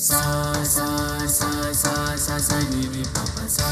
sa sa sa sa sa sa ni ni pa pa sa.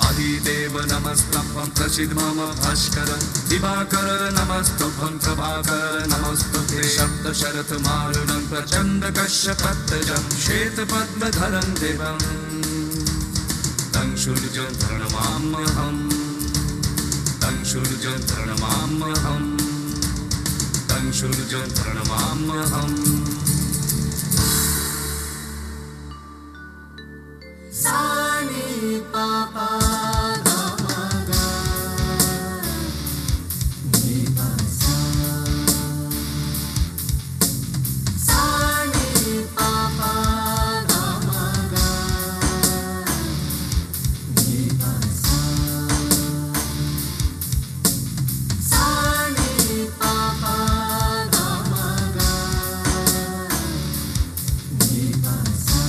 Adidev namastupham prasidmam bhaskaram Divakar namastupham prabhakar namastute Shabda sharat marunam prachanda kashyapattajam Sheta padmadharam devam Tang surjam pranamamaham Tang surjam pranamamaham Tang surjam pranamamaham Sa ni pa pa ga ma ga ni pa sa sa ni pa pa ga ma ga ni pa sa sa ni pa pa ga ma ga ni pa sa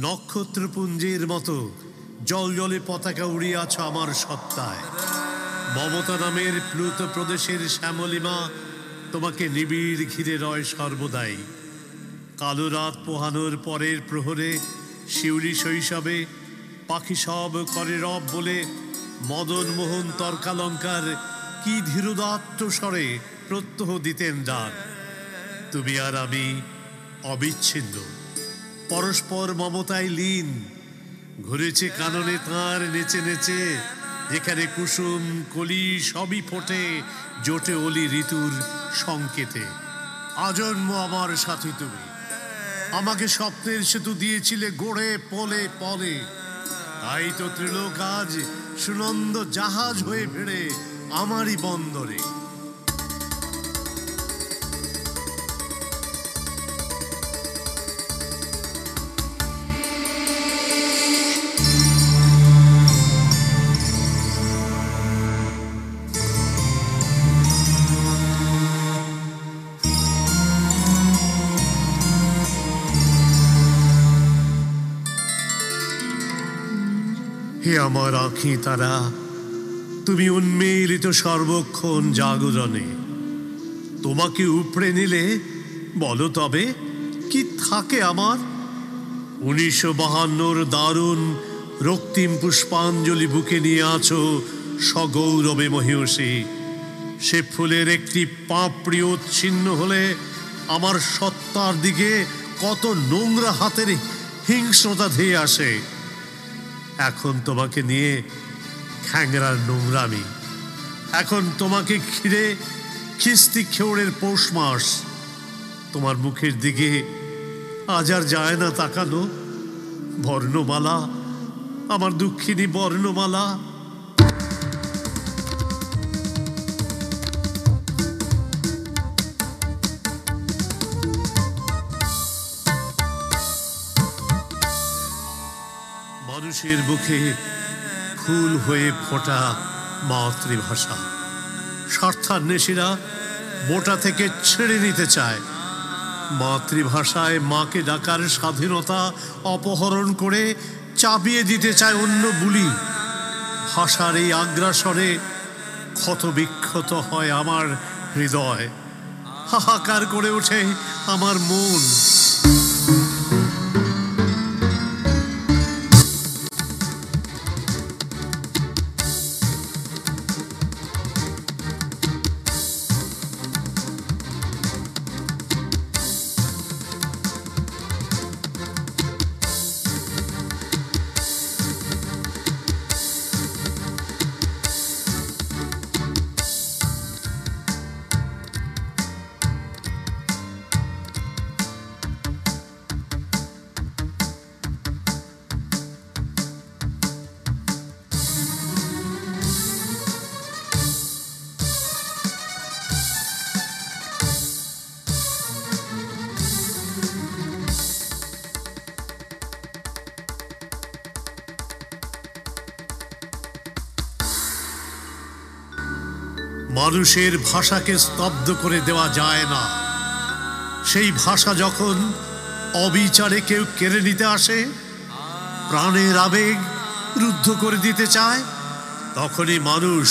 নক্ষত্রপুঞ্জের মতো জল জলে পতাকা উড়িয়াছ আমার সত্তায়। মমতা নামের প্লুত প্রদেশের শ্যামলিমা তোমাকে নিবিড় ঘিরে রয় সর্বদাই। কালো রাত পোহানোর পরের প্রহরে শিউলি শৈশবে পাখি সব করে রব বলে মদন মোহন তর্কালঙ্কার কি ধীরোদাত্ত স্বরে প্রত্যহ দিতেন ডাক। তুমি আর আমি অবিচ্ছিন্ন, পরস্পর মমতায় লীন। ঘুরেছে কাননে তাঁর নেচে নেচে, যেখানে কুসুম কলি সবই ফোটে জোটে অলি ঋতুর সংকেতে। আজন্ম আমার সাথী তুমি, আমাকে স্বপ্নের সেতু দিয়েছিলে গড়ে পলে পলে। তাই তো ত্রিলোক আজ সুনন্দ জাহাজ হয়ে ফেরে আমারই বন্দরে। হে আমার আঁখি তারা, তুমি উন্মিলিত সর্বক্ষণ জাগরণে। তোমাকে উপড়ে নিলে বলো তবে কি থাকে আমার? 1952 দারুণ রক্তিম পুষ্পাঞ্জলি বুকে নিয়ে আছো সগৌরবে মহিষী। সে ফুলের একটি পাপড়ি উচ্ছিন্ন হলে আমার সত্তার দিকে কত নোংরা হাতের হিংস্রতা ধেয়ে আসে। এখন তোমাকে নিয়ে খ্যাংরার নোংরামি, এখন তোমাকে ঘিরে খিস্তি খেউড়ের পৌষ মাস। তোমার মুখের দিকে আজ আর যায় না তাকানো। বর্ণমালা, আমার দুঃখিনী বর্ণমালা। মানুষের বুকে ফুল হয়ে ফোটা মাতৃভাষা স্বার্থান্বেষীরা মোটা থেকে ছেড়ে নিতে চায়। মাতৃভাষায় মাকে ডাকার স্বাধীনতা অপহরণ করে চাপিয়ে দিতে চায় অন্য বুলি। ভাষার এই আগ্রাসনে ক্ষত বিক্ষত হয় আমার হৃদয়, হাহাকার করে ওঠে আমার মন। মানুষের ভাষাকে স্তব্ধ করে দেওয়া যায় না। সেই ভাষা যখন অবিচারে কেউ কেড়ে নিতে আসে, প্রাণের আবেগ রুদ্ধ করে দিতে চায়, তখনই মানুষ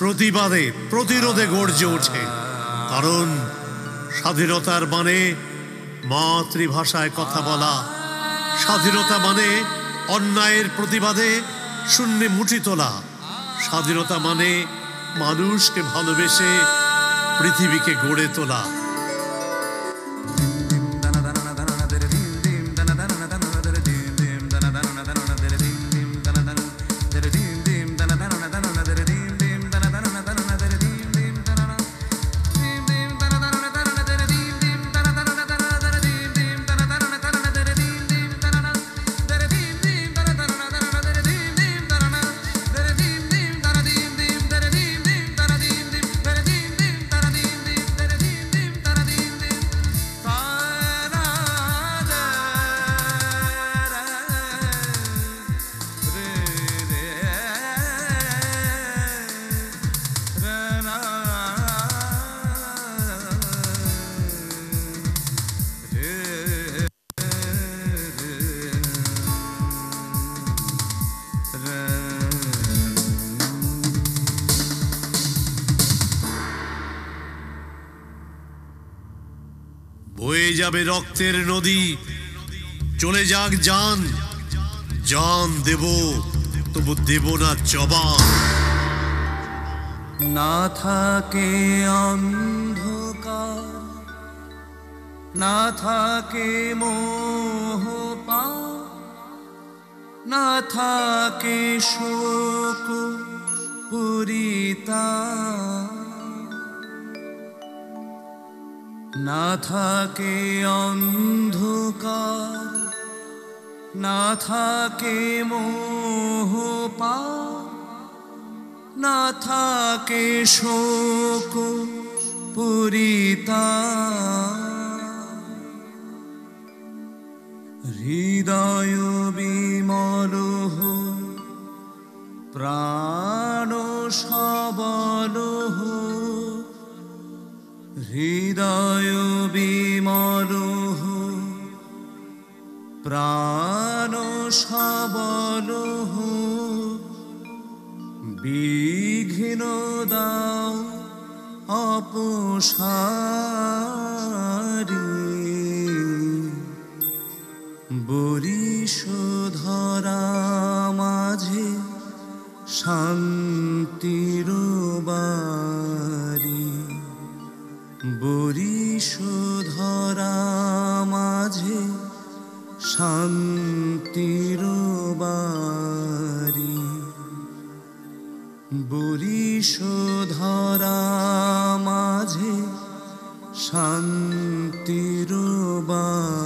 প্রতিবাদে প্রতিরোধে গর্জে ওঠে। কারণ স্বাধীনতার মানে মাতৃভাষায় কথা বলা, স্বাধীনতা মানে অন্যায়ের প্রতিবাদে শূন্যে মুঠি তোলা, স্বাধীনতা মানে মানুষকে ভালোবেসে পৃথিবীকে গড়ে তোলা। বয়ে যাবে রক্তের নদী, চলে যাক জান, জান দেব তবু দেব না জবান। না থাকে অন্ধকার, না থাকে মোহ পাপ, না থাকে শোক পরিতাপ, না থাকে অন্ধ অন্ধকার না থাকে মোহ পার, না থাকে শোক পরিতাপ। হৃদয় বিমল হোক, প্রাণ সবল হোক, হৃদয় বিমল হোক, প্রাণ সবল হোক। বিঘ্ন দাও অপসারি, বরিশ ধরা মাঝে শান্তির বাড়ি, বরিশ ধরা মাঝে শান্তির বাড়ি, বরিশ ধরা মাঝে শান্তির বাড়ি।